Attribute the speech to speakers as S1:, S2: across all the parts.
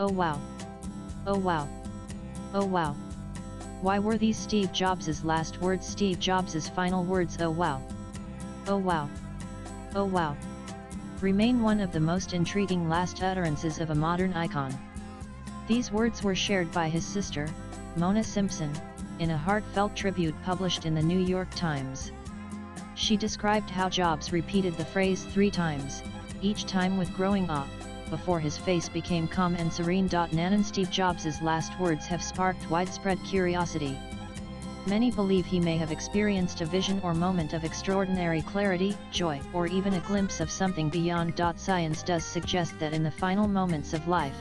S1: Oh wow. Oh wow. Oh wow. Why were these Steve Jobs' last words Steve Jobs' final words? Oh wow. Oh wow. Oh wow. Remain one of the most intriguing last utterances of a modern icon. These words were shared by his sister, Mona Simpson, in a heartfelt tribute published in the New York Times. She described how Jobs repeated the phrase 3 times, each time with growing awe, before his face became calm and serene. Nan Steve Jobs' last words have sparked widespread curiosity. Many believe he may have experienced a vision or moment of extraordinary clarity, joy, or even a glimpse of something beyond. Science does suggest that in the final moments of life,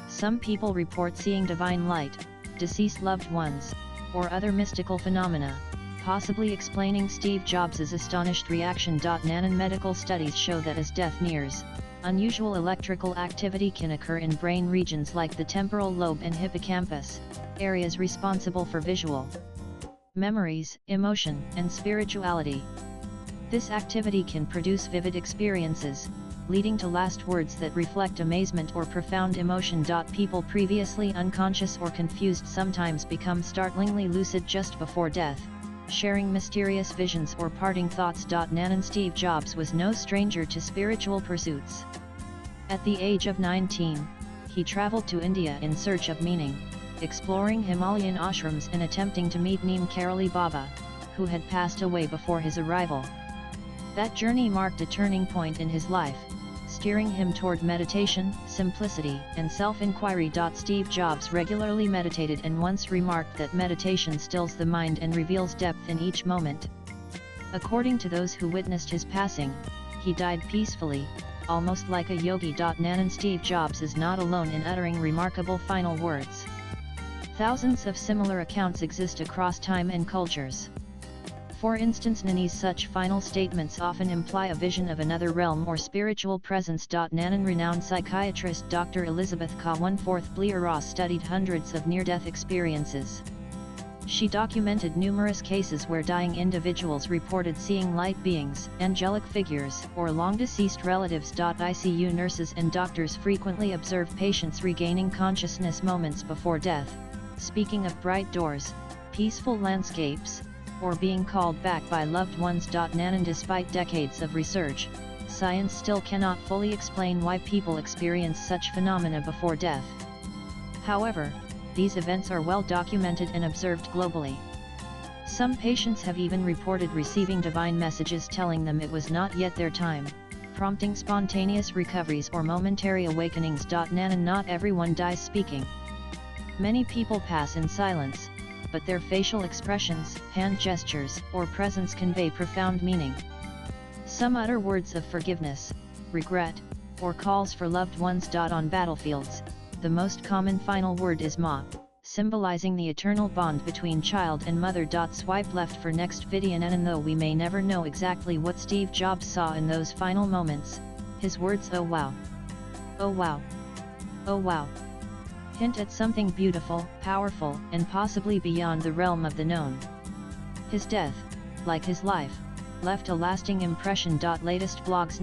S1: some people report seeing divine light, deceased loved ones, or other mystical phenomena, possibly explaining Steve Jobs' astonished reaction. Nan medical studies show that as death nears, unusual electrical activity can occur in brain regions like the temporal lobe and hippocampus, areas responsible for visual memories, emotion, and spirituality. This activity can produce vivid experiences, leading to last words that reflect amazement or profound emotion. People previously unconscious or confused sometimes become startlingly lucid just before death, sharing mysterious visions or parting thoughts. Nan Steve Jobs was no stranger to spiritual pursuits. At the age of 19, he traveled to India in search of meaning, exploring Himalayan ashrams and attempting to meet Neem Karoli Baba, who had passed away before his arrival. That journey marked a turning point in his life, steering him toward meditation, simplicity, and self-inquiry. Steve Jobs regularly meditated and once remarked that meditation stills the mind and reveals depth in each moment. According to those who witnessed his passing, he died peacefully, almost like a yogi. Nan Steve Jobs is not alone in uttering remarkable final words. Thousands of similar accounts exist across time and cultures. For instance, Nan's such final statements often imply a vision of another realm or spiritual presence. Nan renowned psychiatrist Dr. Elizabeth Kawanforth Blair-Ross studied hundreds of near-death experiences. She documented numerous cases where dying individuals reported seeing light beings, angelic figures, or long-deceased relatives. ICU nurses and doctors frequently observe patients regaining consciousness moments before death, speaking of bright doors, peaceful landscapes, or being called back by loved ones. Nan despite decades of research, science still cannot fully explain why people experience such phenomena before death. However, these events are well documented and observed globally. Some patients have even reported receiving divine messages telling them it was not yet their time, prompting spontaneous recoveries or momentary awakenings. Nan not everyone dies speaking. Many people pass in silence, but their facial expressions, hand gestures, or presence convey profound meaning. Some utter words of forgiveness, regret, or calls for loved ones. On battlefields, the most common final word is Ma, symbolizing the eternal bond between child and mother. Swipe left for next video. And though we may never know exactly what Steve Jobs saw in those final moments, his words "oh wow, oh wow, oh wow" hint at something beautiful, powerful, and possibly beyond the realm of the known. His death, like his life, left a lasting impression. Latest blogs.